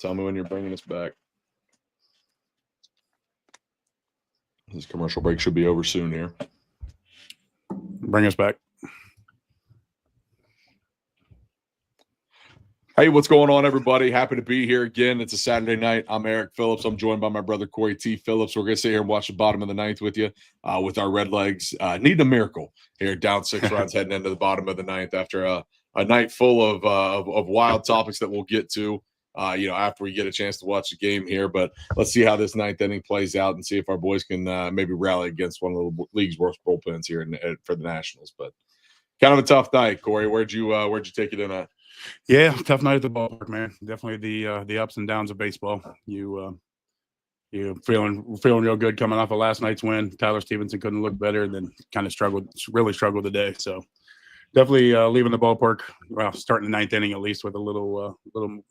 Tell me when you're bringing us back. This commercial break should be over soon here. Bring us back. Hey, what's going on, everybody? Happy to be here again. It's a Saturday night. I'm Eric Phillips. I'm joined by my brother, Cory T. Phillips. We're going to sit here and watch the bottom of the ninth with you with our Redlegs. Needing a miracle here, down 6 runs heading into the bottom of the ninth after a night full of wild topics that we'll get to, after we get a chance to watch the game here. But let's see how this ninth inning plays out and see if our boys can maybe rally against one of the league's worst bullpens here for the Nationals. But kind of a tough night, Cory. Where'd you take it in at? Yeah, tough night at the ballpark, man. Definitely the ups and downs of baseball. You feeling real good coming off of last night's win. Tyler Stevenson couldn't look better, and then kind of really struggled today. So definitely leaving the ballpark, well, starting the ninth inning at least with a little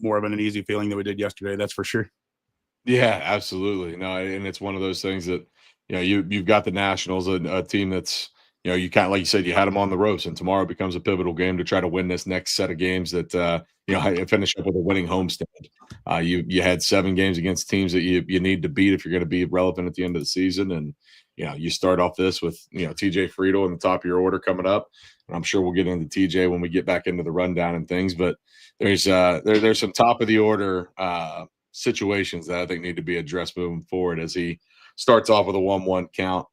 more of an easy feeling than we did yesterday. That's for sure. Yeah, absolutely. No, and it's one of those things that you've got the Nationals, a team that's. You kind of, like you said, you had them on the ropes, and tomorrow becomes a pivotal game to try to win this next set of games that, finish up with a winning homestand. You had 7 games against teams that you need to beat if you're going to be relevant at the end of the season. And, you start off this with, TJ Friedel in the top of your order coming up. And I'm sure we'll get into TJ when we get back into the rundown and things. But there's some top of the order situations that I think need to be addressed moving forward as he starts off with a 1-1 count.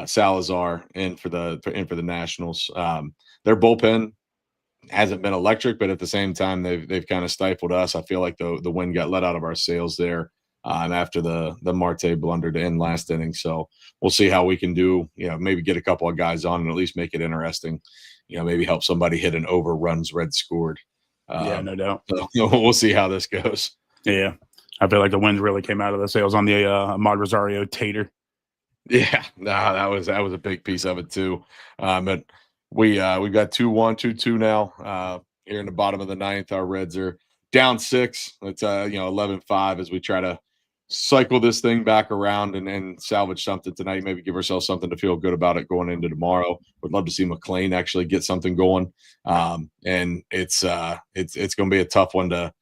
Salazar in for the Nationals. Their bullpen hasn't been electric, but at the same time, they've kind of stifled us. I feel like the wind got let out of our sails there, and after the Marte blunder to end last inning. So we'll see how we can do. Maybe get a couple of guys on and at least make it interesting. Maybe help somebody hit an over runs Red scored. Yeah, no doubt. So, we'll see how this goes. Yeah, I feel like the wind really came out of the sails on the Ahmad Rosario tater. Yeah, that was a big piece of it too. But we've got 2-1, 2-2 now. Here in the bottom of the ninth, our Reds are down 6. It's 11-5 as we try to cycle this thing back around and salvage something tonight. Maybe give ourselves something to feel good about it going into tomorrow. Would love to see McLean actually get something going. And it's going to be a tough one to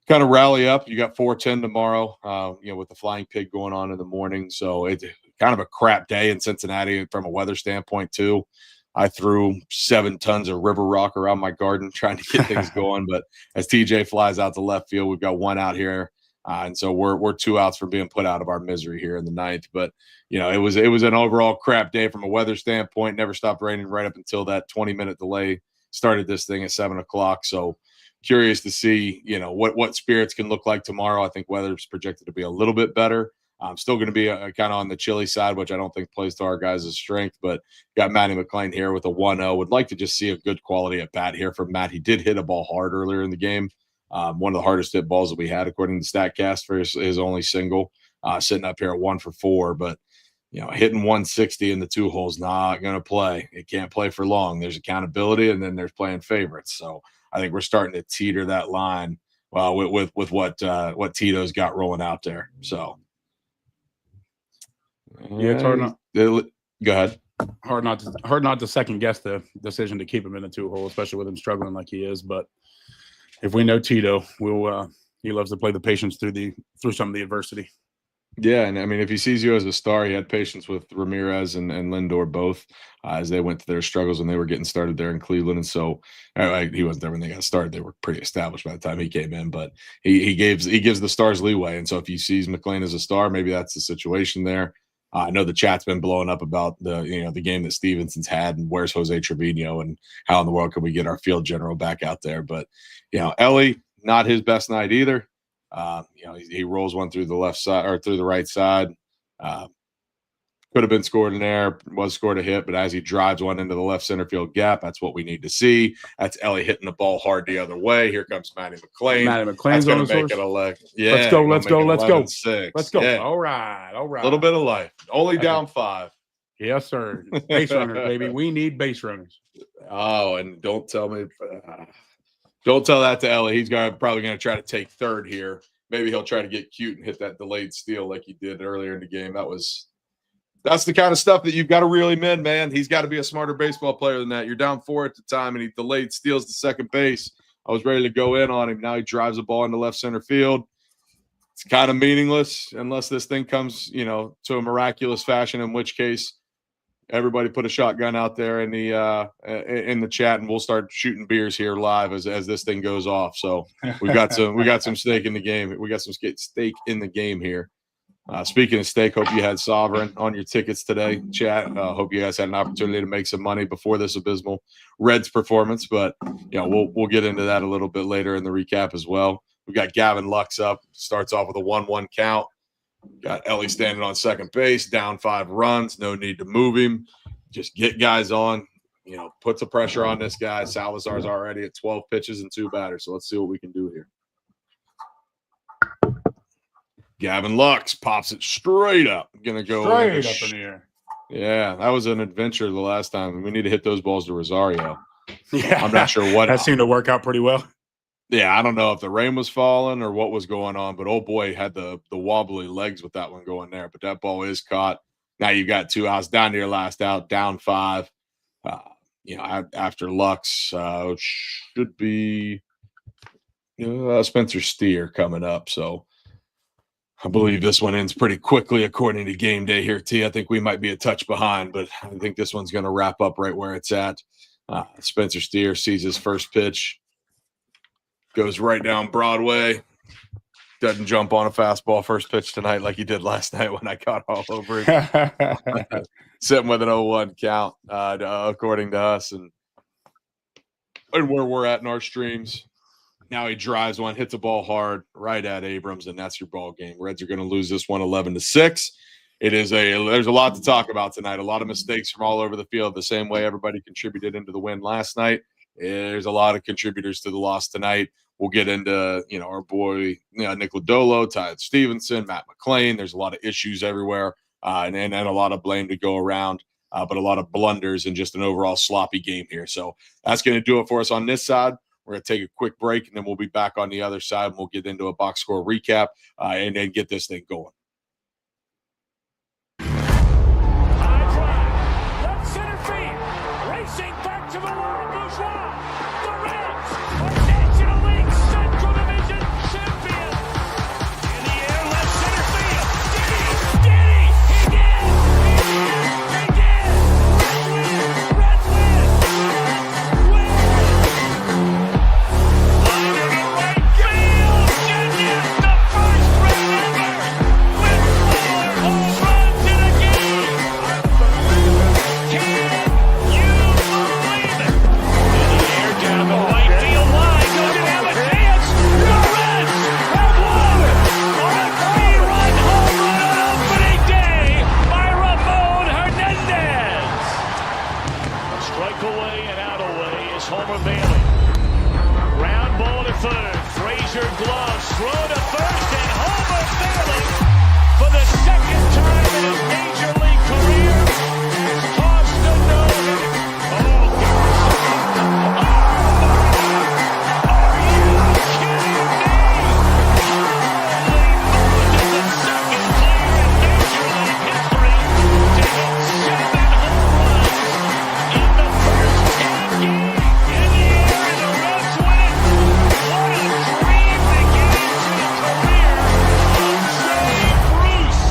kind of rally up. You got 4:10 tomorrow, with the flying pig going on in the morning. So it's kind of a crap day in Cincinnati from a weather standpoint too. I threw 7 tons of river rock around my garden trying to get things going. But as TJ flies out to left field, we've got 1 out here. And so we're 2 outs from being put out of our misery here in the ninth. But, it was an overall crap day from a weather standpoint. Never stopped raining right up until that 20-minute delay started this thing at 7 o'clock. So curious to see, what spirits can look like tomorrow. I think weather's projected to be a little bit better. Still going to be kind of on the chilly side, which I don't think plays to our guys' strength. But got Matty McLean here with a 1-0. Would like to just see a good quality at bat here from Matt. He did hit a ball hard earlier in the game. One of the hardest hit balls that we had, according to StatCast, for his only single. Sitting up here at 1 for 4. But, hitting 160 in the 2 holes, not going to play. It can't play for long. There's accountability, and then there's playing favorites. So I think we're starting to teeter that line with what Tito's got rolling out there. So. Yeah, it's hard not. Go ahead. Hard not to second guess the decision to keep him in the 2 hole, especially with him struggling like he is. But if we know Tito, he loves to play the patience through some of the adversity. Yeah, and I mean, if he sees you as a star, he had patience with Ramirez and Lindor both as they went through their struggles when they were getting started there in Cleveland. And so he wasn't there when they got started; they were pretty established by the time he came in. But he gives the stars leeway, and so if he sees McLean as a star, maybe that's the situation there. I know the chat's been blowing up about the game that Stevenson's had and where's Jose Trevino and how in the world can we get our field general back out there. But, Elly, not his best night either. He rolls one through the left side or through the right side. Could have been scored in there, was scored a hit, but as he drives one into the left center field gap, that's what we need to see. That's Elly hitting the ball hard the other way. Here comes Matty McLean. Matty McLean's going to make it a leg. Yeah, let's go. Let's go. Yeah. All right. A little bit of life. Only down 5. Yes, sir. Base runners, baby. We need base runners. Oh, and don't tell me. Don't tell that to Elly. He's probably going to try to take third here. Maybe he'll try to get cute and hit that delayed steal like he did earlier in the game. That was That's the kind of stuff that you've got to reel him in, man. He's got to be a smarter baseball player than that. You're down 4 at the time, and he delayed, steals the second base. I was ready to go in on him. Now he drives the ball into left center field. It's kind of meaningless unless this thing comes, to a miraculous fashion, in which case everybody put a shotgun out there in the chat, and we'll start shooting beers here live as this thing goes off. So we got some stake in the game. We got some stake in the game here. Speaking of steak, hope you had Sovereign on your tickets today, chat. Hope you guys had an opportunity to make some money before this abysmal Reds performance. But we'll get into that a little bit later in the recap as well. We got Gavin Lux up. Starts off with a 1-1 count. Got Elly standing on second base, down 5 runs. No need to move him. Just get guys on. Put the pressure on this guy. Salazar's already at 12 pitches and 2 batters. So let's see what we can do here. Gavin Lux pops it straight up. Gonna go straight up in the air. Yeah, that was an adventure the last time. We need to hit those balls to Rosario. Yeah, I'm not sure what that seemed to work out pretty well. Yeah, I don't know if the rain was falling or what was going on, but oh boy, had the wobbly legs with that one going there. But that ball is caught. Now you've got 2 outs, down to your last out, down 5. After Lux should be Spencer Steer coming up. So I believe this one ends pretty quickly according to game day here, T. I think we might be a touch behind, but I think this one's going to wrap up right where it's at. Spencer Steer sees his first pitch. Goes right down Broadway. Doesn't jump on a fastball first pitch tonight like he did last night when I got all over him. Sitting with an 0-1 count, according to us, and where we're at in our streams. Now he drives one, hits a ball hard right at Abrams, and that's your ball game. Reds are going to lose this one 11-6. There's a lot to talk about tonight. A lot of mistakes from all over the field, the same way everybody contributed into the win last night. There's a lot of contributors to the loss tonight. We'll get into, our boy, Nick Lodolo, Ty Stevenson, Matt McClain. There's a lot of issues everywhere and a lot of blame to go around, but a lot of blunders and just an overall sloppy game here. So that's going to do it for us on this side. We're going to take a quick break, and then we'll be back on the other side, and we'll get into a box score recap and then get this thing going. High drive, left center field, racing back to the Laurel Bourgeois. The Reds are National League Central Division champions. In the air, left center field. Did he? He did! He did! Reds win! Win! Line to the right field. Genius, the first Red ever with 4 home runs in a game. Can you believe it? In the air, down the right field line. Doesn't have a chance. The Reds have won on a 3-run home run on opening day by Ramon Hernandez. A strike away and out away is Homer Bailey. Ground ball to third. Frazier gloves. Throw to first, and Homer Bailey, for the second time in his major league career, has tossed a no-hitter. Oh, are you kidding me? Holy Moses, the second player in major league history to hit 7 home runs in the first 10 games. In the air, and the Reds win. What a dream to get into the career of Jay Bruce.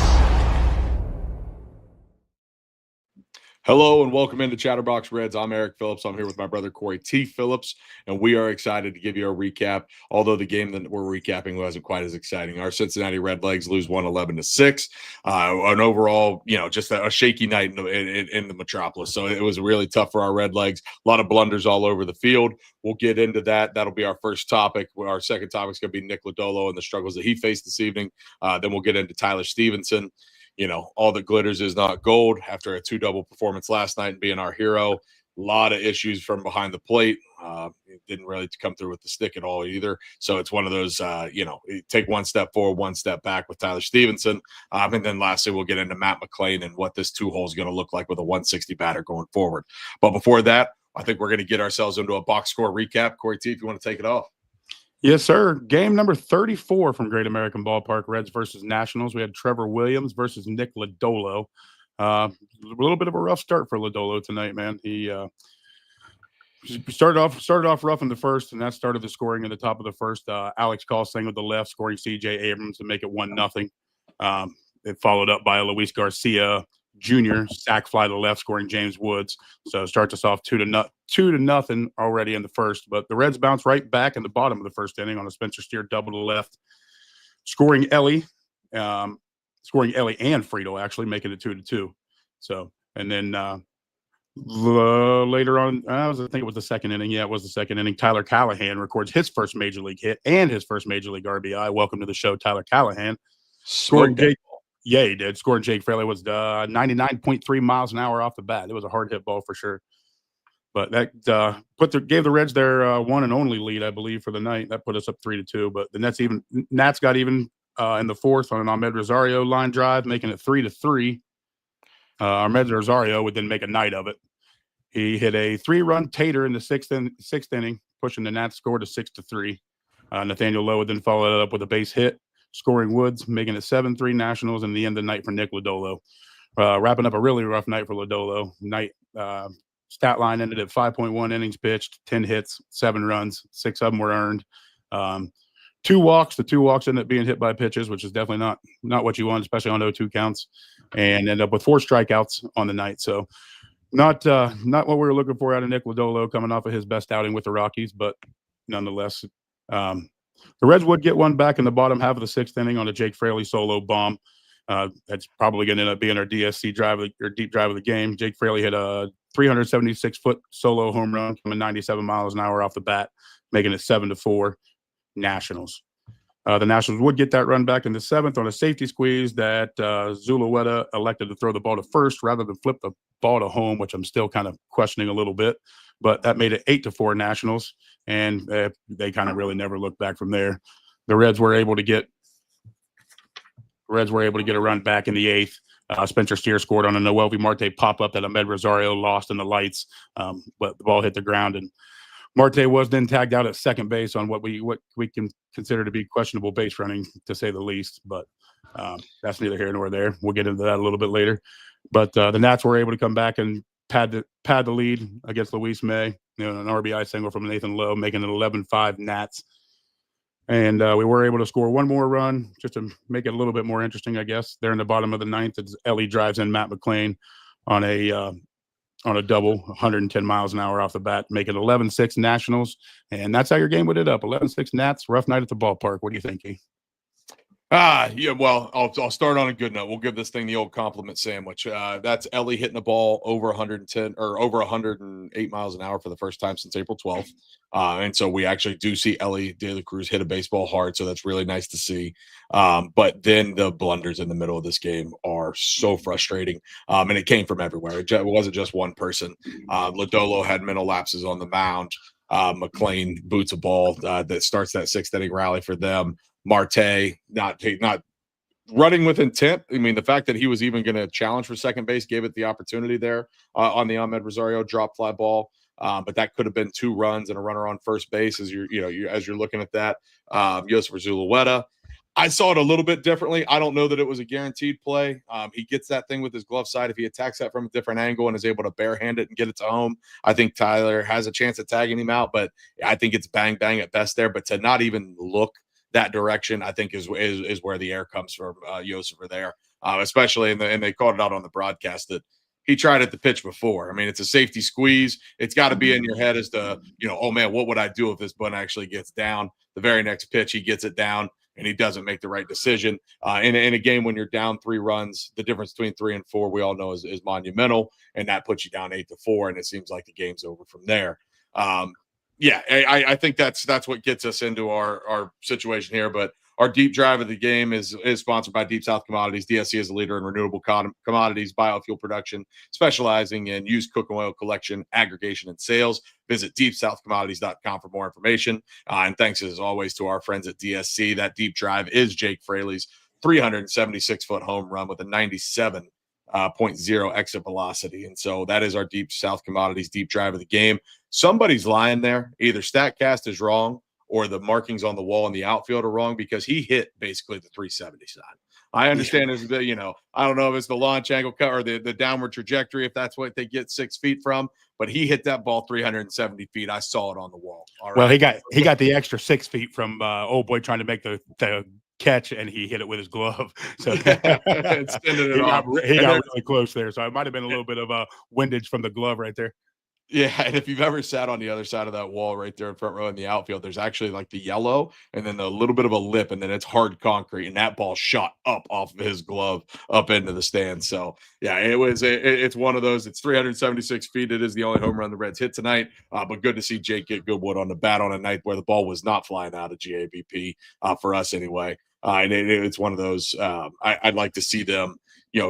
Hello and welcome into Chatterbox Reds. I'm Eric Phillips. I'm here with my brother Cory T. Phillips, and we are excited to give you a recap. Although the game that we're recapping wasn't quite as exciting. Our Cincinnati Red Legs lose 11-6. An overall, just a shaky night in the metropolis. So it was really tough for our Red Legs. A lot of blunders all over the field. We'll get into that. That'll be our first topic. Our second topic is going to be Nick Lodolo and the struggles that he faced this evening. Then we'll get into Tyler Stevenson. All that glitters is not gold after a 2-double performance last night and being our hero. A lot of issues from behind the plate. It didn't really come through with the stick at all either. So it's one of those, take one step forward, one step back with Tyler Stevenson. And then lastly, we'll get into Matt McClain and what this 2-hole is going to look like with a 160 batter going forward. But before that, I think we're going to get ourselves into a box score recap. Cory T, if you want to take it off. Yes, sir. Game number 34 from Great American Ballpark, Reds versus Nationals. We had Trevor Williams versus Nick Lodolo. A little bit of a rough start for Lodolo tonight, man. He started off rough in the first, and that started the scoring in the top of the first. Alex Call with the left, scoring C.J. Abrams to make it 1-0. It followed up by a Luis Garcia Jr. sac fly to the left, scoring James Woods. So starts us off 2-0 already in the first. But the Reds bounce right back in the bottom of the first inning on a Spencer Steer double to the left, scoring Elly and Frito, actually making it 2-2. So, and then later on, I think it was the second inning. Yeah, it was the second inning. Tyler Callahan records his first major league hit and his first major league RBI. Welcome to the show, Tyler Callahan. Scoring Jake. Yeah, he did. Scoring Jake Fraley was 99.3 miles an hour off the bat. It was a hard hit ball for sure. But that gave the Reds their one and only lead, I believe, for the night. That put us up 3-2. But the Nats got even in the fourth on an Ahmed Rosario line drive, making it 3-3. Ahmed Rosario would then make a night of it. He hit a 3-run tater in the sixth inning, pushing the Nats score to 6-3. Nathaniel Lowe would then follow it up with a base hit, scoring Woods, making it 7-3 Nationals, and the end of the night for Nick Lodolo. Wrapping up a really rough night for Lodolo. Stat line ended at 5.1 innings pitched, 10 hits, 7 runs, 6 of them were earned. 2 walks. The 2 walks ended up being hit by pitches, which is definitely not what you want, especially on 0-2 counts, and ended up with 4 strikeouts on the night. So not what we were looking for out of Nick Lodolo coming off of his best outing with the Rockies, but nonetheless, the Reds would get one back in the bottom half of the 6th inning on a Jake Fraley solo bomb. That's probably going to end up being our DSC drive or deep drive of the game. Jake Fraley hit a 376-foot solo home run coming 97 miles an hour off the bat, making it 7-4 Nationals. The Nationals would get that run back in the 7th on a safety squeeze that Zulueta elected to throw the ball to first rather than flip the ball to home, which I'm still kind of questioning a little bit. But that made it 8-4 Nationals, and they kind of really never looked back from there. The Reds were able to get a run back in the 8th. Spencer Steer scored on a Noel Marte pop-up that Ahmed Rosario lost in the lights, but the ball hit the ground, and Marte was then tagged out at second base on what we can consider to be questionable base running, to say the least. But that's neither here nor there. We'll get into that a little bit later. But the Nats were able to come back and pad the lead against Luis May. An RBI single from Nathan Lowe, making it 11-5 Nats. And we were able to score one more run just to make it a little bit more interesting, I guess. There in the bottom of the 9th, as Elly drives in Matt McClain on a double, 110 miles an hour off the bat, making 11-6 Nationals. And that's how your game would end up. 11-6 Nats, rough night at the ballpark. What do you think, E? Yeah, well, I'll start on a good note. We'll give this thing the old compliment sandwich. That's Elly hitting the ball over 110 or over 108 miles an hour for the first time since April 12th. And so we actually do see Elly De La Cruz hit a baseball hard. So that's really nice to see. But then the blunders in the middle of this game are so frustrating. And it came from everywhere. It wasn't just one person. Lodolo had mental lapses on the mound. McClain boots a ball that starts that 6th inning rally for them. Marte not running with intent. I mean, the fact that he was even going to challenge for second base gave it the opportunity there on the Ahmed Rosario drop fly ball. But that could have been 2 runs and a runner on first base as you're looking at that. Yosef Zulueta, I saw it a little bit differently. I don't know that it was a guaranteed play. He gets that thing with his glove side. If he attacks that from a different angle and is able to barehand it and get it to home, I think Tyler has a chance at tagging him out. But I think it's bang bang at best there. But to not even look that direction, I think is where the air comes from Yosef there, especially and they called it out on the broadcast that he tried at the pitch before. I mean, it's a safety squeeze. It's got to be in your head as to, oh man, what would I do if this bunt actually gets down? The very next pitch, he gets it down and he doesn't make the right decision. In a game when you're down 3 runs, the difference between 3 and 4, we all know is monumental, and that puts you down 8-4, and it seems like the game's over from there. Yeah, I think that's what gets us into our situation here. But our deep drive of the game is sponsored by Deep South Commodities. DSC is a leader in renewable commodities, biofuel production, specializing in used cooking oil collection, aggregation, and sales. Visit deepsouthcommodities.com for more information. And thanks, as always, to our friends at DSC. That deep drive is Jake Fraley's 376-foot home run with a 97.0 exit velocity. And so that is our Deep South Commodities deep drive of the game. Somebody's lying there. Either StatCast is wrong or the markings on the wall in the outfield are wrong, because he hit basically the 370 sign. I understand is the, I don't know if it's the launch angle cut or the downward trajectory, if that's what they get 6 feet from, but he hit that ball 370 feet. I saw it on the wall. All right. Well, he got the extra 6 feet from old boy trying to make the catch, and he hit it with his glove. So Extended it off. He got really close there. So it might have been a little bit of a windage from the glove right there. Yeah, and if you've ever sat on the other side of that wall right there in front row in the outfield, there's actually like the yellow and then a little bit of a lip, and then it's hard concrete, and that ball shot up off of his glove up into the stand. So yeah, it's one of those. It's 376 feet. It is the only home run the Reds hit tonight, but good to see Jake get Goodwood on the bat on a night where the ball was not flying out of GABP for us anyway. And it's one of those. I'd like to see them,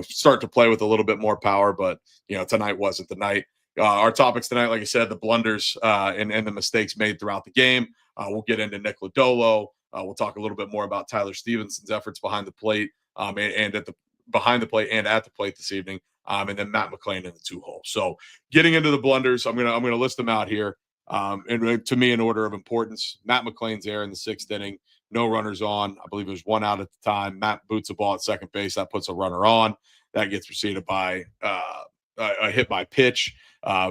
start to play with a little bit more power, but tonight wasn't the night. Our topics tonight, like I said, the blunders and the mistakes made throughout the game. We'll get into Nick Lodolo. We'll talk a little bit more about Tyler Stephenson's efforts behind the plate and at the behind the plate and at the plate this evening. And then Matt McClain in the 2-hole. So getting into the blunders, I'm gonna list them out here. And to me, in order of importance, Matt McClain's error in the 6th inning, no runners on. I believe it was 1 out at the time. Matt boots a ball at second base. That puts a runner on. That gets preceded by a hit by pitch.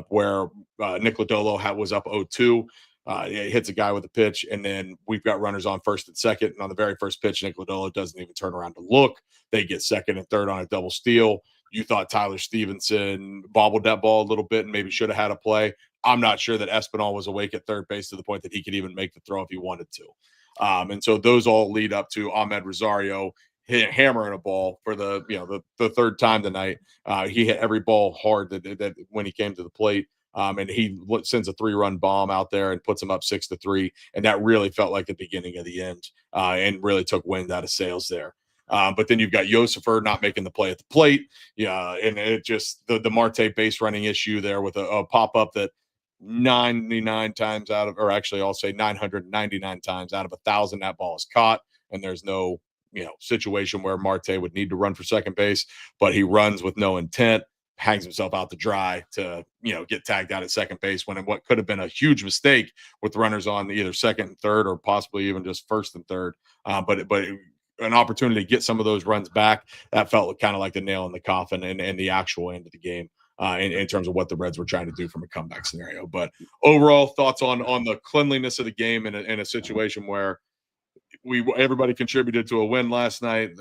Where Nick Lodolo was up 0-2. It hits a guy with a pitch, and then we've got runners on first and second. And on the very first pitch, Nick Lodolo doesn't even turn around to look. They get second and third on a double steal. You thought Tyler Stephenson bobbled that ball a little bit and maybe should have had a play. I'm not sure that Espinal was awake at third base to the point that he could even make the throw if he wanted to. And so those all lead up to Ahmed Rosario hammering a ball for the 3rd time tonight. He hit every ball hard that when he came to the plate, and he sends a 3-run bomb out there and puts him up 6-3, and that really felt like the beginning of the end, and really took wind out of sails there. But then you've got Yosifer not making the play at the plate, and it just the Marte base running issue there with a pop up that 99 times out of, or actually I'll say 999 times out of 1,000, that ball is caught, and there's no situation where Marte would need to run for second base, but he runs with no intent, hangs himself out to dry to, get tagged out at second base when what could have been a huge mistake with runners on either second and third or possibly even just first and third. But an opportunity to get some of those runs back, that felt kind of like the nail in the coffin and the actual end of the game. In terms of what the Reds were trying to do from a comeback scenario. But overall thoughts on the cleanliness of the game in a situation where everybody contributed to a win last night.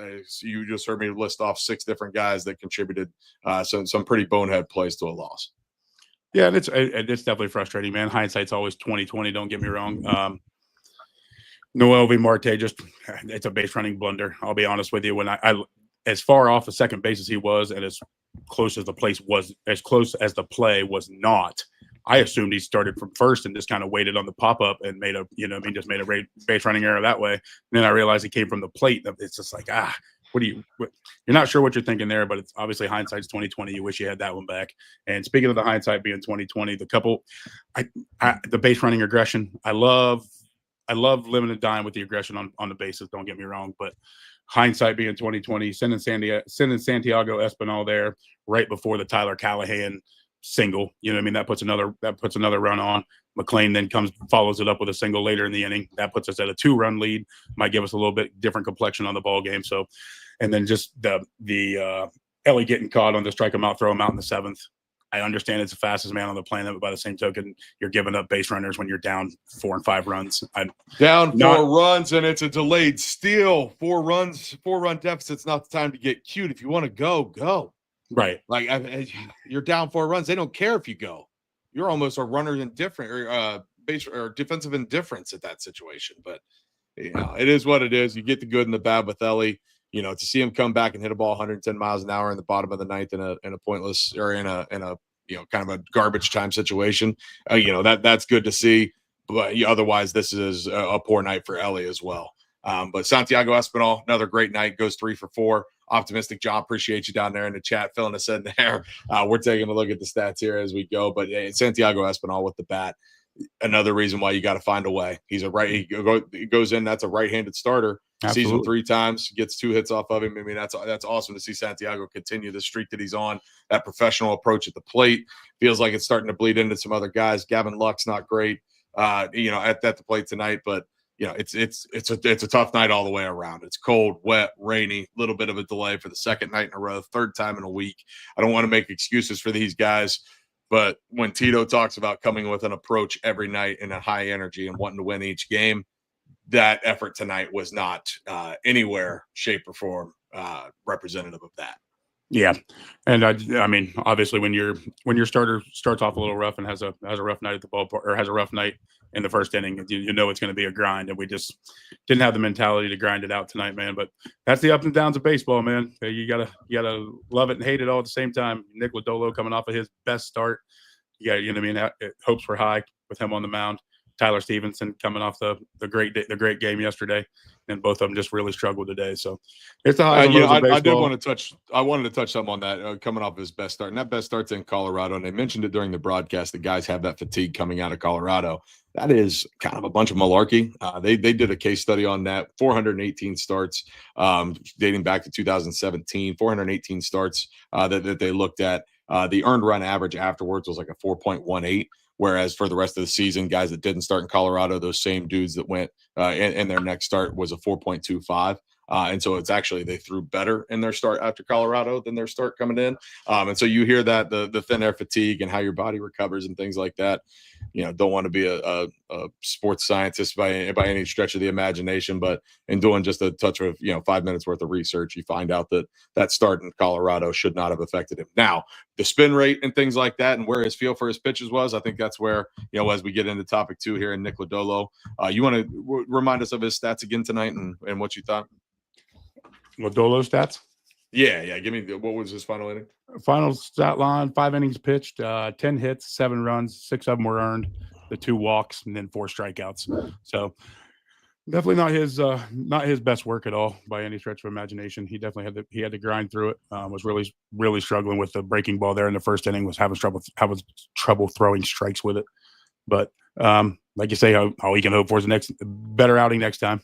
You just heard me list off 6 different guys that contributed some pretty bonehead plays to a loss. Yeah, and it's definitely frustrating, man. Hindsight's always 20/20. Don't get me wrong. Noel V. Marte, it's a base running blunder. I'll be honest with you. When I as far off the second base as he was, and as close as the play was not, I assumed he started from first and just kind of waited on the pop up and made a base running error that way. And then I realized he came from the plate. It's just like, you're not sure what you're thinking there, but it's obviously hindsight's 20/20. You wish you had that one back. And speaking of the hindsight being 20/20, the base running aggression, I love living and dying with the aggression on the bases. Don't get me wrong, but hindsight being 20/20, sending Santiago Espinal there right before the Tyler Callahan single, that puts another run on. McClain then follows it up with a single later in the inning. That puts us at a 2-run lead. Might give us a little bit different complexion on the ball game. So, and then just the Elly getting caught on the strike him out, throw him out in the 7th. I understand it's the fastest man on the planet, but by the same token, you're giving up base runners when you're down 4 and 5 runs. Down 4 runs, and it's a delayed steal. 4-run deficit's not the time to get cute. If you want to go. Right. Like you're down 4 runs. They don't care if you go. You're almost a runner indifferent or base or defensive indifference at that situation. But it is what it is. You get the good and the bad with Elly. To see him come back and hit a ball 110 miles an hour in the bottom of the 9th in a pointless or in a kind of a garbage time situation. That's good to see. But otherwise, this is a poor night for Elly as well. But Santiago Espinal, another great night, goes 3 for 4. Optimistic John, appreciate you down there in the chat filling us in there. We're taking a look at the stats here as we go. But Santiago Espinal with the bat, another reason why you got to find a way. He goes in. That's a right-handed starter. Absolutely. Sees him 3 times, gets 2 hits off of him. I mean, that's awesome to see Santiago continue the streak that he's on. That professional approach at the plate feels like it's starting to bleed into some other guys. Gavin Luck's not great, at the plate tonight, but it's a tough night all the way around. It's cold, wet, rainy, little bit of a delay for the second night in a row, third time in a week. I don't want to make excuses for these guys, but when Tito talks about coming with an approach every night and a high energy and wanting to win each game, that effort tonight was not anywhere, shape, or form representative of that. Yeah, and I mean, obviously, when your starter starts off a little rough and has a rough night at the ballpark, or has a rough night in the first inning, you know it's going to be a grind, and we just didn't have the mentality to grind it out tonight, man. But that's the ups and downs of baseball, man. You gotta love it and hate it all at the same time. Nick Lodolo coming off of his best start, you know what I mean. Hopes were high with him on the mound. Tyler Stevenson coming off the great game yesterday, and both of them just really struggled today. So it's the highs and lows of baseball. I did want to touch. I wanted to touch something on that coming off his best start, and that best start's in Colorado. And they mentioned it during the broadcast. The guys have that fatigue coming out of Colorado. That is kind of a bunch of malarkey. They did a case study on that. 418 starts dating back to 2017. 418 starts that they looked at. The earned run average afterwards was like a 4.18. Whereas for the rest of the season, guys that didn't start in Colorado, those same dudes that went in their next start was a 4.25. And so it's actually they threw better in their start after Colorado than their start coming in. And so you hear that the thin air fatigue and how your body recovers and things like that. Don't want to be a sports scientist by any stretch of the imagination, but in doing just a touch of 5 minutes worth of research, you find out that start in Colorado should not have affected him. Now, the spin rate and things like that, and where his feel for his pitches was, I think that's where as we get into topic 2 here in Nick Lodolo, you want to remind us of his stats again tonight and what you thought. Lodolo stats? Yeah. Give me what was his final inning? Final stat line: 5 innings pitched, 10 hits, 7 runs, 6 of them were earned, the 2 walks, and then 4 strikeouts. So definitely not his best work at all by any stretch of imagination. He definitely had to grind through it. Was really struggling with the breaking ball there in the first inning. Was having trouble throwing strikes with it. But like you say, all he can hope for is the next better outing next time.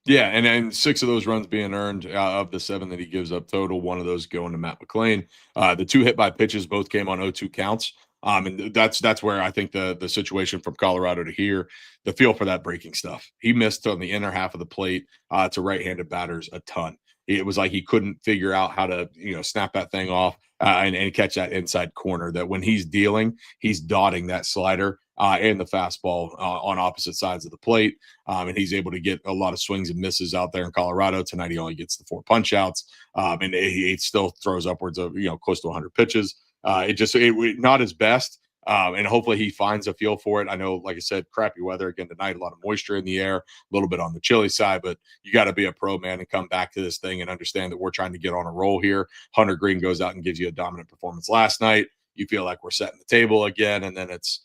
Yeah, and then 6 of those runs being earned of the 7 that he gives up total. 1 of those going to Matt McClain. The 2 hit by pitches both came on 0-2 counts. And that's where I think the situation from Colorado to here, the feel for that breaking stuff. He missed on the inner half of the plate to right-handed batters a ton. It was like he couldn't figure out how to snap that thing off and catch that inside corner. That when he's dealing, he's dotting that slider and the fastball on opposite sides of the plate. And he's able to get a lot of swings and misses out there in Colorado. Tonight he only gets the 4 punch outs. And he still throws upwards of close to 100 pitches. It not his best. And hopefully he finds a feel for it. I know, like I said, crappy weather again tonight, a lot of moisture in the air, a little bit on the chilly side, but you got to be a pro, man, and come back to this thing and understand that we're trying to get on a roll here. Hunter Green goes out and gives you a dominant performance last night. You feel like we're setting the table again, and then it's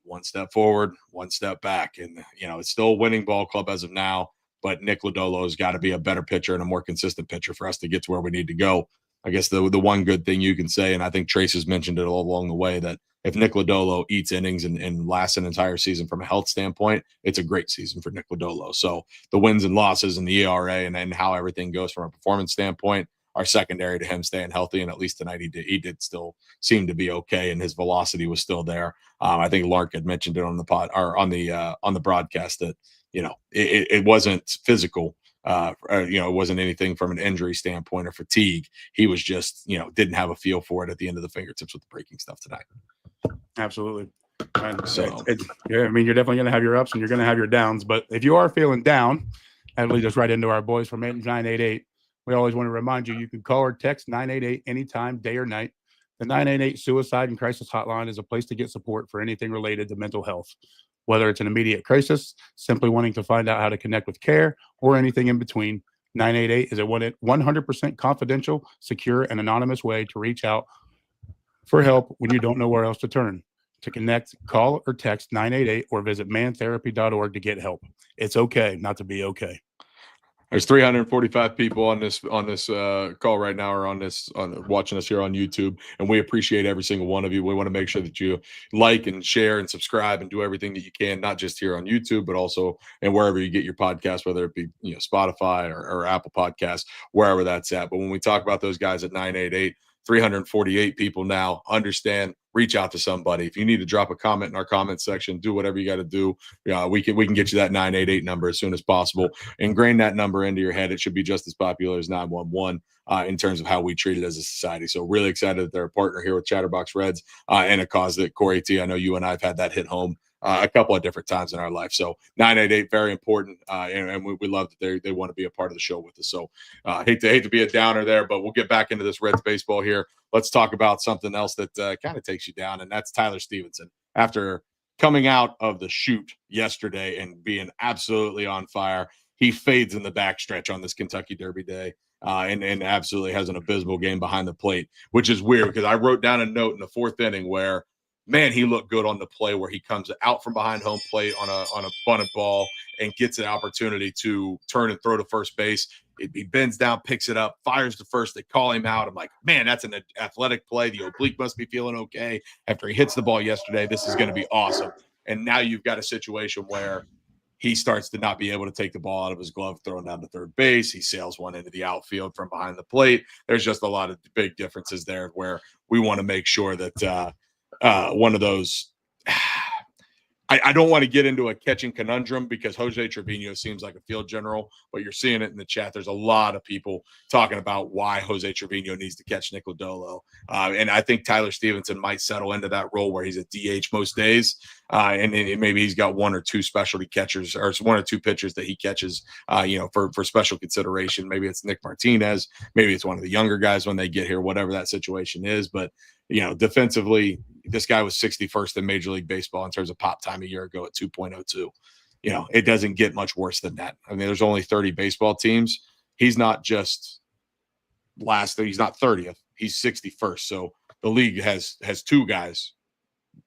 one step forward, one step back. And, it's still a winning ball club as of now, but Nick Lodolo has got to be a better pitcher and a more consistent pitcher for us to get to where we need to go. I guess the one good thing you can say, and I think Trace has mentioned it all along the way, that if Nick Lodolo eats innings and lasts an entire season from a health standpoint, it's a great season for Nick Lodolo. So the wins and losses and the ERA and how everything goes from a performance standpoint are secondary to him staying healthy. And at least tonight he did still seem to be okay, and his velocity was still there. I think Lark had mentioned it on the pod or on the broadcast that it wasn't physical. It wasn't anything from an injury standpoint or fatigue. He was just, didn't have a feel for it at the end of the fingertips with the breaking stuff tonight. Absolutely. And So, you're definitely going to have your ups and you're going to have your downs. But if you are feeling down, that leads us right into our boys from 988. We always want to remind you can call or text 988 anytime, day or night. The 988 Suicide and Crisis Hotline is a place to get support for anything related to mental health. Whether it's an immediate crisis, simply wanting to find out how to connect with care, or anything in between, 988 is a 100% confidential, secure, and anonymous way to reach out for help when you don't know where else to turn. To connect, call or text 988 or visit mantherapy.org to get help. It's okay not to be okay. There's 345 people on this call right now, or watching us here on YouTube, and we appreciate every single one of you. We want to make sure that you like and share and subscribe and do everything that you can, not just here on YouTube, but also and wherever you get your podcast, whether it be Spotify or Apple Podcasts, wherever that's at. But when we talk about those guys at 988, 348 people now, understand reach out to somebody. If you need to drop a comment in our comment section, do whatever you got to do. We can get you that 988 number as soon as possible. Ingrain that number into your head. It should be just as popular as 911 in terms of how we treat it as a society. So really excited that they're a partner here with Chatterbox Reds and a cause that, Cory T, I know you and I have had that hit home a couple of different times in our life. So 988, very important. And we love that they want to be a part of the show with us. So hate to be a downer there, but we'll get back into this Reds baseball here. Let's talk about something else that kind of takes you down, and that's Tyler Stevenson. After coming out of the chute yesterday and being absolutely on fire, he fades in the backstretch on this Kentucky Derby day. And absolutely has an abysmal game behind the plate, which is weird because I wrote down a note in the fourth inning where, man, he looked good on the play where he comes out from behind home plate on a bunted ball and gets an opportunity to turn and throw to first base. He bends down, picks it up, fires to first. They call him out. I'm like, man, that's an athletic play. The oblique must be feeling okay after he hits the ball yesterday. This is going to be awesome. And now you've got a situation where he starts to not be able to take the ball out of his glove, throwing down to third base. He sails one into the outfield from behind the plate. There's just a lot of big differences there where we want to make sure that one of those I don't want to get into a catching conundrum because Jose Trevino seems like a field general, but you're seeing it in the chat. There's a lot of people talking about why Jose Trevino needs to catch Nick Lodolo. And I think Tyler Stevenson might settle into that role where he's a DH most days. And maybe he's got one or two specialty catchers or one or two pitchers that he catches, for special consideration. Maybe it's Nick Martinez. Maybe it's one of the younger guys when they get here, whatever that situation is. But, defensively, this guy was 61st in Major League Baseball in terms of pop time a year ago at 2.02. It doesn't get much worse than that. I mean, there's only 30 baseball teams. He's not just last, he's not 30th. He's 61st. So the league has two guys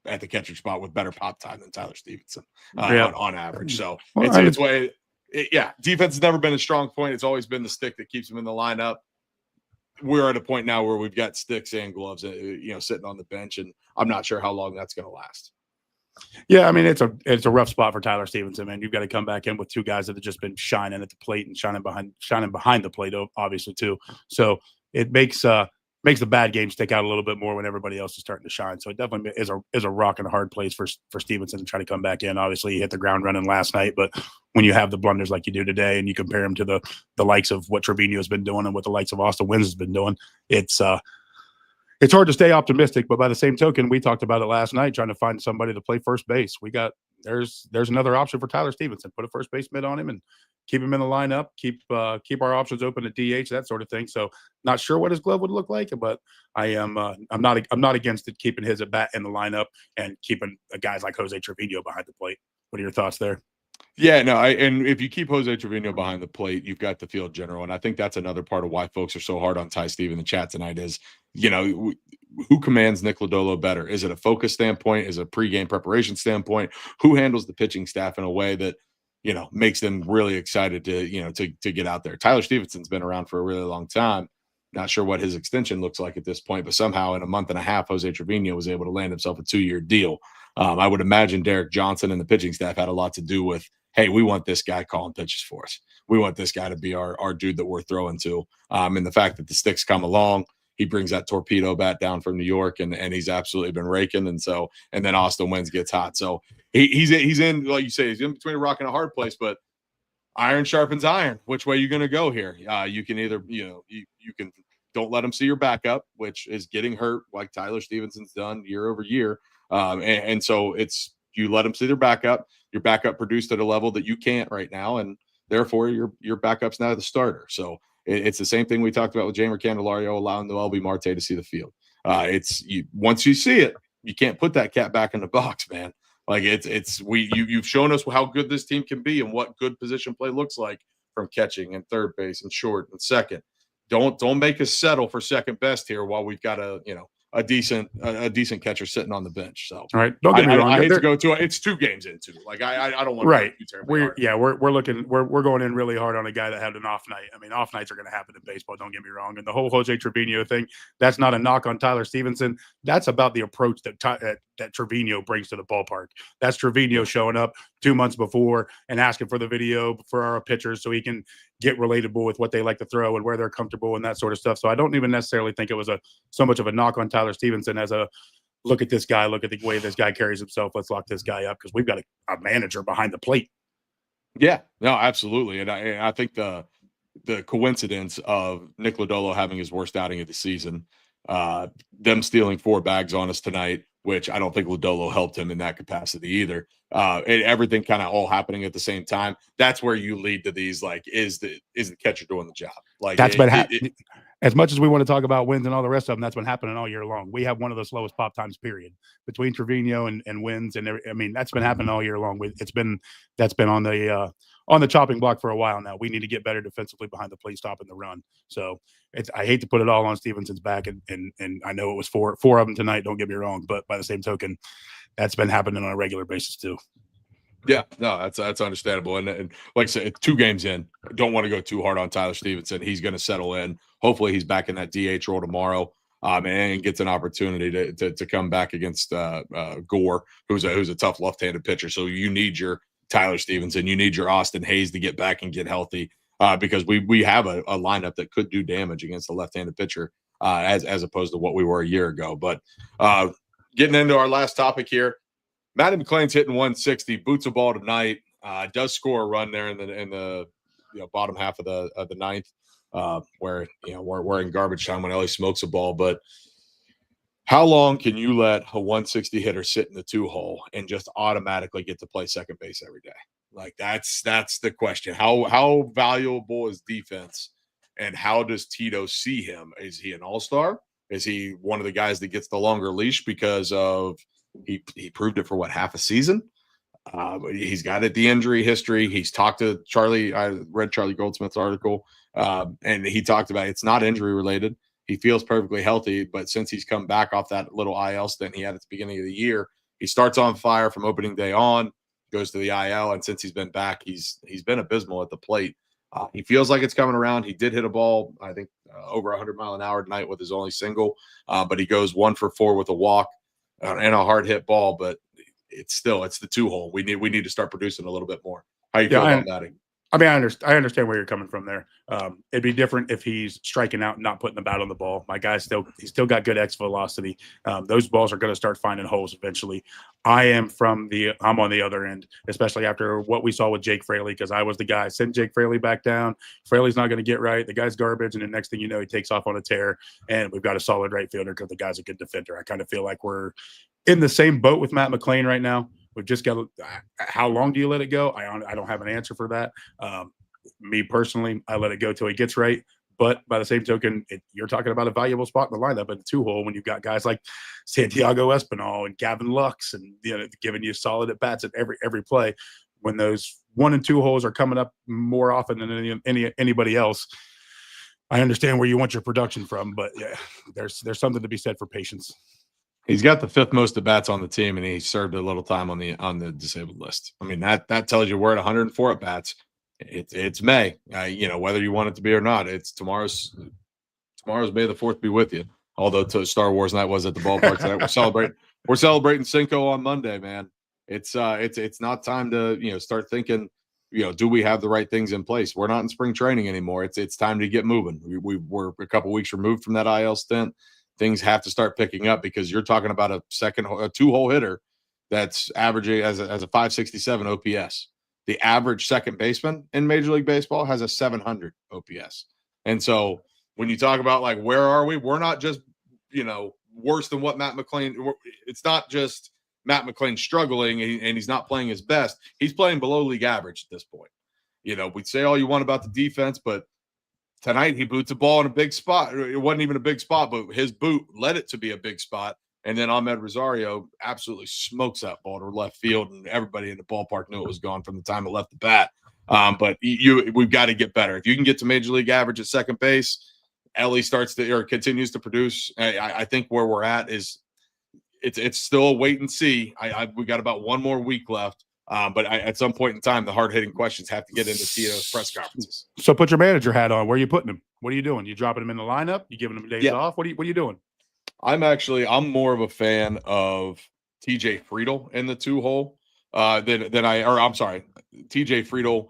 at the catcher spot with better pop time than Tyler Stevenson on average. So defense has never been a strong point. It's always been the stick that keeps him in the lineup. We're at a point now where we've got sticks and gloves, sitting on the bench, and I'm not sure how long that's going to last. Yeah, I mean, it's a rough spot for Tyler Stevenson, man. You've got to come back in with two guys that have just been shining at the plate and shining behind the plate, obviously too. So it makes the bad game stick out a little bit more when everybody else is starting to shine. So it definitely is a rock and a hard place for Stevenson to try to come back in. Obviously, he hit the ground running last night, but when you have the blunders like you do today and you compare him to the likes of what Trevino has been doing and what the likes of Austin Wynns has been doing, it's hard to stay optimistic. But by the same token, we talked about it last night, trying to find somebody to play first base. There's another option for Tyler Stevenson. Put a first base mid on him and keep him in the lineup. Keep our options open at DH, that sort of thing. So not sure what his glove would look like, but I'm not against it, keeping his at bat in the lineup and keeping guys like Jose Trevino behind the plate. What are your thoughts there? Yeah, no, and if you keep Jose Trevino behind the plate, you've got the field general, and I think that's another part of why folks are so hard on Ty Steve in the chat tonight is, who commands Nick Lodolo better? Is it a focus standpoint? Is it a pregame preparation standpoint? Who handles the pitching staff in a way that, makes them really excited to get out there? Tyler Stevenson's been around for a really long time. Not sure what his extension looks like at this point, but somehow in a month and a half, Jose Trevino was able to land himself a 2-year deal. I would imagine Derek Johnson and the pitching staff had a lot to do with, hey, we want this guy calling pitches for us. We want this guy to be our dude that we're throwing to. And the fact that the sticks come along, he brings that torpedo bat down from New York, and he's absolutely been raking. And then Austin Wynns gets hot. So he's in, like you say, he's in between a rock and a hard place, but iron sharpens iron. Which way are you going to go here? You can either, you can don't let him see your backup, which is getting hurt like Tyler Stevenson's done year over year. And so it's, you let them see their backup. Your backup produced at a level that you can't right now, and therefore your backup's now the starter. So it's the same thing we talked about with Jamer Candelario allowing the LB Marte to see the field. Once you see it, you can't put that cat back in the box, man. Like you've shown us how good this team can be and what good position play looks like from catching and third base and short and second. Don't make us settle for second best here while we've got a decent catcher sitting on the bench. So, all right, don't get me wrong. I hate to go to it. It's 2 games into. Like I don't want right. to go too terribly hard. We're going in really hard on a guy that had an off night. I mean, off nights are going to happen in baseball. Don't get me wrong. And the whole Jose Trevino thing, that's not a knock on Tyler Stevenson. That's about the approach that Trevino brings to the ballpark. That's Trevino showing up 2 months before and asking for the video for our pitchers so he can get relatable with what they like to throw and where they're comfortable and that sort of stuff. So I don't even necessarily think it was so much of a knock on Tyler Stevenson as a look at this guy, look at the way this guy carries himself. Let's lock this guy up because we've got a manager behind the plate. Yeah, no, absolutely. And I think the coincidence of Nick Lodolo having his worst outing of the season, them stealing 4 bags on us tonight, which I don't think Lodolo helped him in that capacity either. And everything kind of all happening at the same time. That's where you lead to these, like, is the catcher doing the job? Like, That's been happening. As much as we want to talk about wins and all the rest of them, that's been happening all year long. We have one of the slowest pop times, period, between Trevino and wins. And I mean, that's been happening all year long. That's been on the chopping block for a while now. We need to get better defensively behind the plate, stopping the run. So I hate to put it all on Stevenson's back, and I know it was four of them tonight. Don't get me wrong, but by the same token, that's been happening on a regular basis too. Yeah, no, that's understandable. And like I said, 2 games in, don't want to go too hard on Tyler Stevenson. He's going to settle in. Hopefully he's back in that DH role tomorrow, and gets an opportunity to come back against Gore, who's a tough left-handed pitcher. So you need your Tyler Stevenson, you need your Austin Hayes to get back and get healthy, because we have a lineup that could do damage against a left-handed pitcher, as opposed to what we were a year ago. But getting into our last topic here, Matty McClain's hitting 160, boots a ball tonight, does score a run there in the bottom half of the ninth, where we're in garbage time when Elly smokes a ball. But how long can you let a 160 hitter sit in the 2-hole and just automatically get to play second base every day? Like, that's the question. How valuable is defense, and how does Tito see him? Is he an all-star? Is he one of the guys that gets the longer leash because of he proved it for half a season? He's got the injury history. He's talked to Charlie. I read Charlie Goldsmith's article, and he talked about it's not injury related. He feels perfectly healthy, but since he's come back off that little IL stint he had at the beginning of the year, he starts on fire from opening day on, goes to the IL, and since he's been back, he's been abysmal at the plate. He feels like it's coming around. He did hit a ball, I think, over 100 mile an hour tonight with his only single, but he goes 1 for 4 with a walk and a hard hit ball. But it's the 2-hole. We need to start producing a little bit more. How you feel about that? I mean, I understand where you're coming from there. It'd be different if he's striking out and not putting the bat on the ball. My guy's he's still got good X velocity. Those balls are going to start finding holes eventually. I'm on the other end, especially after what we saw with Jake Fraley, because I was the guy. Send Jake Fraley back down. Fraley's not going to get right. The guy's garbage, and the next thing you know, he takes off on a tear, and we've got a solid right fielder because the guy's a good defender. I kind of feel like we're in the same boat with Matt McClain right now. We've just got how long do you let it go? I don't have an answer for that. Me personally, I let it go till he gets right. But by the same token, you're talking about a valuable spot in the lineup at the 2-hole when you've got guys like Santiago Espinal and Gavin Lux, and giving you solid at bats at every play. When those 1 and 2 holes are coming up more often than anybody else, I understand where you want your production from. But yeah, there's something to be said for patience. He's got the 5th most at bats on the team, and he served a little time on the disabled list. I mean, that tells you we're at 104 at bats. It's May, whether you want it to be or not. It's tomorrow's May the 4th be with you. Although Star Wars night was at the ballpark tonight, we're celebrating Cinco on Monday, man. It's not time to start thinking, do we have the right things in place? We're not in spring training anymore. It's time to get moving. We're a couple weeks removed from that IL stint. Things have to start picking up, because you're talking about a 2-hole hitter that's averaging as a 567 OPS. The average second baseman in Major League Baseball has a 700 OPS. And so when you talk about, like, where are we? We're not just, worse than what Matt McClain. It's not just Matt McClain struggling and he's not playing his best. He's playing below league average at this point. We say all you want about the defense, but tonight he boots a ball in a big spot. It wasn't even a big spot, but his boot led it to be a big spot. And then Ahmed Rosario absolutely smokes that ball to left field, and everybody in the ballpark knew it was gone from the time it left the bat. But we've got to get better. If you can get to major league average at second base, Elly continues to produce. I think where we're at is it's still a wait and see. We got about 1 more week left. But at some point in time, the hard-hitting questions have to get into Tito's press conferences. So put your manager hat on. Where are you putting him? What are you doing? You dropping him in the lineup? You giving him days off? What are you doing? I'm more of a fan of TJ Friedl in the 2-hole TJ Friedl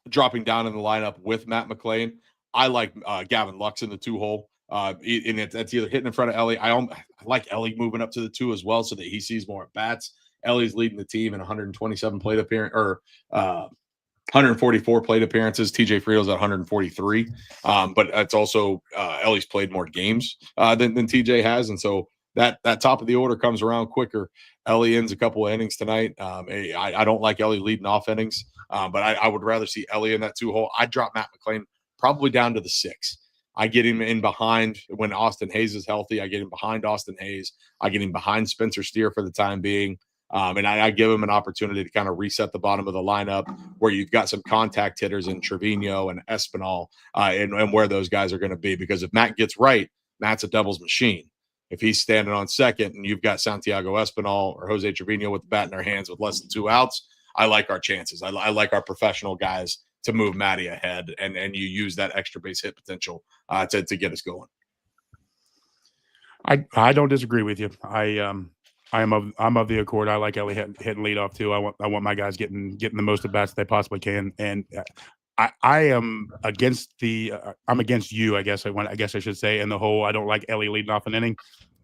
dropping down in the lineup with Matt McClain. I like Gavin Lux in the 2-hole. That's either hitting in front of Elly. I like Elly moving up to the 2 as well so that he sees more at bats. Elly's leading the team in 127 plate appearance or 144 plate appearances. TJ Friedel's at 143. But it's also Elly's played more games than TJ has. And so that top of the order comes around quicker. Elly ends a couple of innings tonight. I don't like Elly leading off innings, but I would rather see Elly in that 2 hole. I'd drop Matt McClain probably down to the 6. I get him in behind when Austin Hayes is healthy. I get him behind Austin Hayes. I get him behind Spencer Steer for the time being. And I give him an opportunity to kind of reset the bottom of the lineup where you've got some contact hitters in Trevino and Espinal and where those guys are going to be. Because if Matt gets right, Matt's a doubles machine. If he's standing on second and you've got Santiago Espinal or Jose Trevino with the bat in their hands with less than 2 outs, I like our chances. I like our professional guys to move Matty ahead, and you use that extra base hit potential to get us going. I don't disagree with you. I'm of the accord. I like Elly hitting lead off too. I want my guys getting the most at bats they possibly can, and I am against I'm against you. I guess I should say in the whole. I don't like Elly leading off an inning.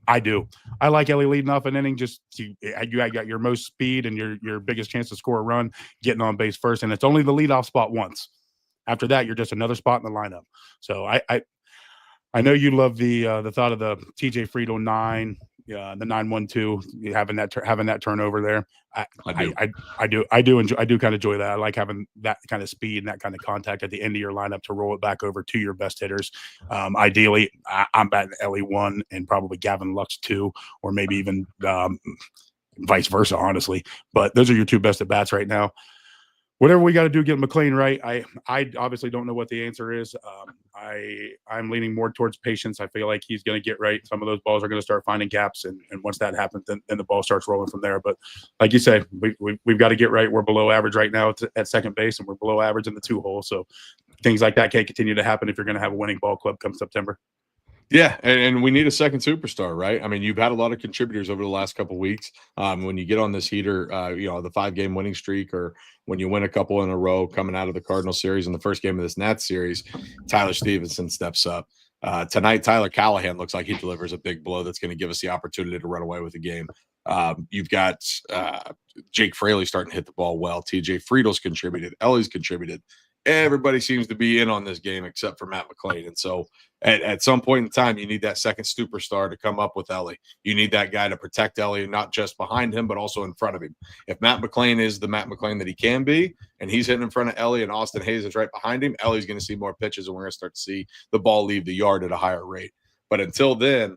I do. I like Elly leading off an inning. Just you got your most speed and your biggest chance to score a run getting on base first, and it's only the leadoff spot once. After that, you're just another spot in the lineup. So I know you love the thought of the TJ Friedel 9, the 9-1-2 having that turnover there. I do kind of enjoy that. I like having that kind of speed and that kind of contact at the end of your lineup to roll it back over to your best hitters. Ideally, I'm batting Elly 1 and probably Gavin Lux 2, or maybe even vice versa, honestly. But those are your 2 best at bats right now. Whatever we got to do, get McClain right. I obviously don't know what the answer is. I'm leaning more towards patience. I feel like he's going to get right. Some of those balls are going to start finding gaps, and once that happens, then the ball starts rolling from there. But like you say, we've got to get right. We're below average right now at second base, and we're below average in the 2 hole. So things like that can't continue to happen if you're going to have a winning ball club come September. Yeah, and we need a second superstar, right? I mean, you've had a lot of contributors over the last couple of weeks. When you get on this heater, the 5-game winning streak, or when you win a couple in a row coming out of the Cardinal series in the first game of this Nats series, Tyler Stevenson steps up. Tonight, Tyler Callahan looks like he delivers a big blow that's going to give us the opportunity to run away with the game. You've got Jake Fraley starting to hit the ball well. TJ Friedel's contributed. Elly's contributed. Everybody seems to be in on this game except for Matt McClain. And so at some point in time, you need that second superstar to come up with Elly. You need that guy to protect Elly, not just behind him, but also in front of him. If Matt McClain is the Matt McClain that he can be, and he's hitting in front of Elly and Austin Hayes is right behind him, Elly's going to see more pitches, and we're going to start to see the ball leave the yard at a higher rate. But until then,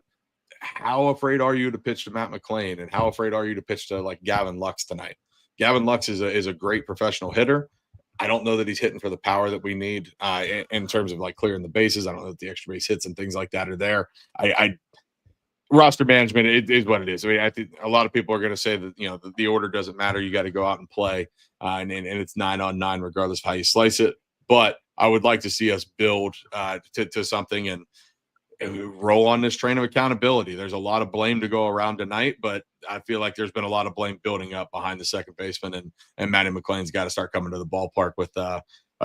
how afraid are you to pitch to Matt McClain, and how afraid are you to pitch to like Gavin Lux tonight? Gavin Lux is a great professional hitter. I don't know that he's hitting for the power that we need in terms of like clearing the bases. I don't know that the extra base hits and things like that are there. Roster management, it is what it is. I mean, I think a lot of people are going to say that, the order doesn't matter. You got to go out and play, and it's 9-on-9 regardless of how you slice it. But I would like to see us build to something and roll on this train of accountability. There's a lot of blame to go around tonight, but I feel like there's been a lot of blame building up behind the second baseman, and Matty McClain's got to start coming to the ballpark with a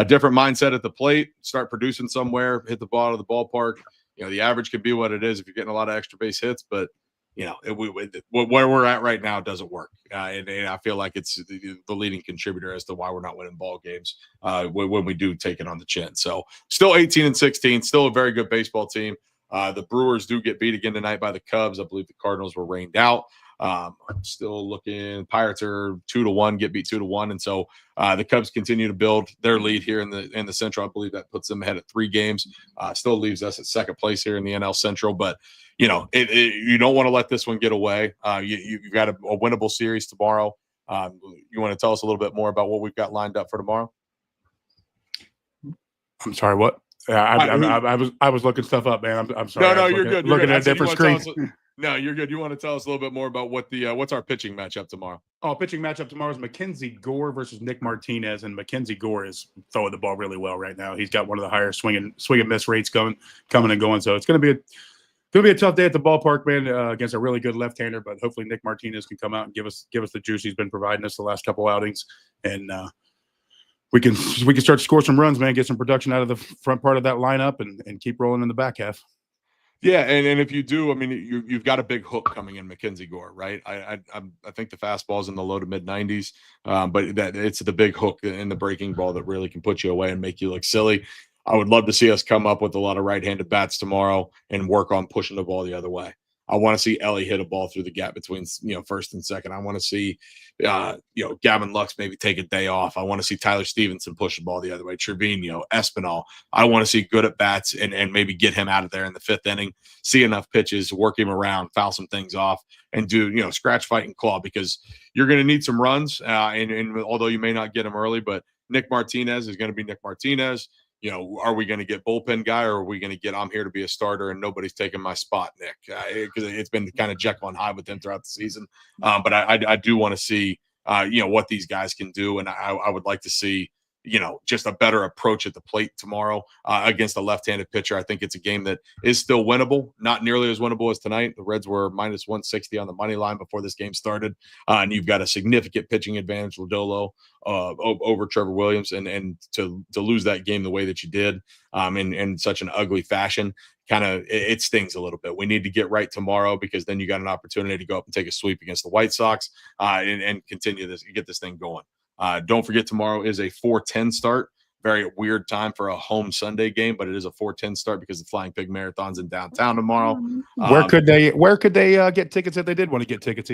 different mindset at the plate, start producing somewhere, hit the ball out of the ballpark. The average could be what it is if you're getting a lot of extra base hits, but where we're at right now doesn't work. And I feel like it's the leading contributor as to why we're not winning ball games when we do take it on the chin. So still 18-16, still a very good baseball team. The Brewers do get beat again tonight by the Cubs. I believe the Cardinals were rained out. I'm still looking. Pirates are 2-1, get beat 2-1, and so the Cubs continue to build their lead here in the Central. I believe that puts them ahead at 3 games. Still leaves us at second place here in the NL Central, but you don't want to let this one get away. You've got a winnable series tomorrow. You want to tell us a little bit more about what we've got lined up for tomorrow? I'm sorry, what? I was looking stuff up, man. I'm sorry. No, you're good. Looking at different screens. No, you're good. You want to tell us a little bit more about what's our pitching matchup tomorrow? Pitching matchup tomorrow is Mackenzie Gore versus Nick Martinez, and Mackenzie Gore is throwing the ball really well right now. He's got one of the higher swing and miss rates coming and going. So it's going to be a tough day at the ballpark, man, against a really good left-hander. But hopefully Nick Martinez can come out and give us the juice he's been providing us the last couple outings, and we can start to score some runs, man. Get some production out of the front part of that lineup, and keep rolling in the back half. Yeah, and if you do, I mean, you've got a big hook coming in, Mackenzie Gore, right? I think the fastball's in the low to mid 90s, but that it's the big hook in the breaking ball that really can put you away and make you look silly. I would love to see us come up with a lot of right-handed bats tomorrow and work on pushing the ball the other way. I want to see Elly hit a ball through the gap between first and second. I want to see Gavin Lux maybe take a day off. I want to see Tyler Stevenson push the ball the other way. Trevino, Espinal. I want to see good at bats and maybe get him out of there in the fifth inning. See enough pitches, work him around, foul some things off, and do scratch, fight, and claw, because you're going to need some runs. And although you may not get them early, but Nick Martinez is going to be Nick Martinez. Are we going to get bullpen guy, or are we going to get I'm here to be a starter and nobody's taking my spot, Nick? Because it's been kind of Jekyll and Hyde with him throughout the season. But I do want to see what these guys can do, and I would like to see just a better approach at the plate tomorrow against a left-handed pitcher. I think it's a game that is still winnable, not nearly as winnable as tonight. The Reds were minus 160 on the money line before this game started, and you've got a significant pitching advantage, Lodolo, over Trevor Williams, and to lose that game the way that you did in such an ugly fashion, kind of it stings a little bit. We need to get right tomorrow, because then you got an opportunity to go up and take a sweep against the White Sox and continue this, get this thing going. Don't forget, tomorrow is a 4:10 start. Very weird time for a home Sunday game, but it is a 4:10 start because the Flying Pig Marathon's in downtown tomorrow. Where could they get tickets if they did want to get tickets?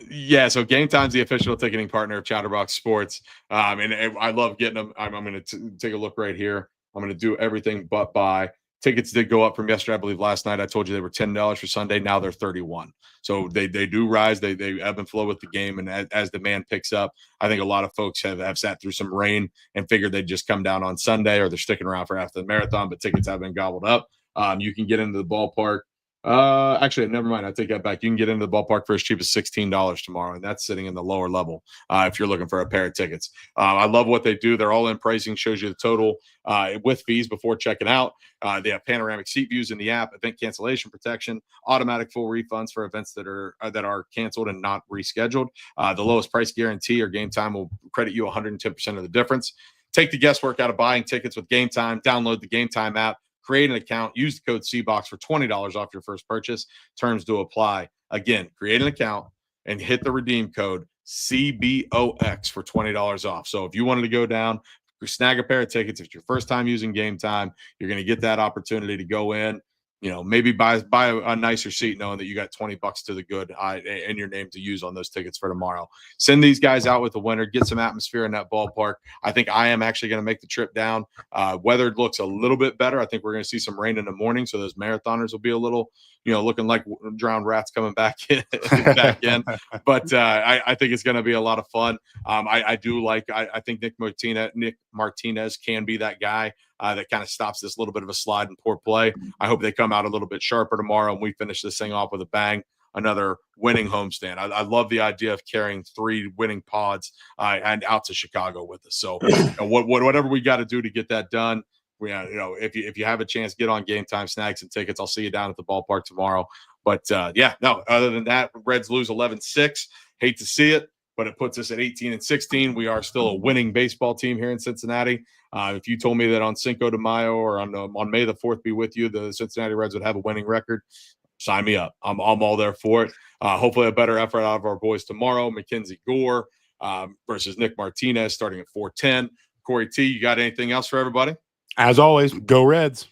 Yeah, so Game Time's the official ticketing partner of Chatterbox Sports, and I love getting them. I'm going to take a look right here. I'm going to do everything but buy. Tickets did go up from yesterday. I believe last night I told you they were $10 for Sunday. Now they're $31. So they do rise. They ebb and flow with the game. And as demand picks up, I think a lot of folks have sat through some rain and figured they'd just come down on Sunday, or they're sticking around for after the marathon, but tickets have been gobbled up. You can get into the ballpark. Actually, never mind. I take that back. You can get into the ballpark for as cheap as $16 tomorrow, and that's sitting in the lower level if you're looking for a pair of tickets. I love what they do. They're all in pricing, shows you the total with fees before checking out. They have panoramic seat views in the app, event cancellation protection, automatic full refunds for events that are canceled and not rescheduled. The lowest price guarantee, or Game Time will credit you 110% of the difference. Take the guesswork out of buying tickets with Game Time. Download the Game Time app. Create an account, use the code CBOX for $20 off your first purchase. Terms do apply. Again, create an account and hit the redeem code CBOX for $20 off. So if you wanted to go down, snag a pair of tickets, if it's your first time using Game Time, you're going to get that opportunity to go in, maybe buy a nicer seat, knowing that you got $20 to the good and your name to use on those tickets for tomorrow. Send these guys out with the winner, get some atmosphere in that ballpark. I think I am actually going to make the trip down. Weather looks a little bit better. I think we're going to see some rain in the morning, so those marathoners will be a little, looking like drowned rats coming back in. But I think it's going to be a lot of fun. I think Nick Martinez can be that guy that kind of stops this little bit of a slide and poor play. I hope they come out a little bit sharper tomorrow and we finish this thing off with a bang. Another winning homestand. I love the idea of carrying 3 winning pods and out to Chicago with us. So whatever we got to do to get that done. If you have a chance, get on Game Time, snag some tickets. I'll see you down at the ballpark tomorrow. But other than that, Reds lose 11-6. Hate to see it, but it puts us at 18-16. We are still a winning baseball team here in Cincinnati. If you told me that on Cinco de Mayo or on May the 4th be with you, the Cincinnati Reds would have a winning record, sign me up. I'm all there for it. Hopefully a better effort out of our boys tomorrow. Mackenzie Gore versus Nick Martinez starting at 4:10. Corey T, you got anything else for everybody? As always, go Reds.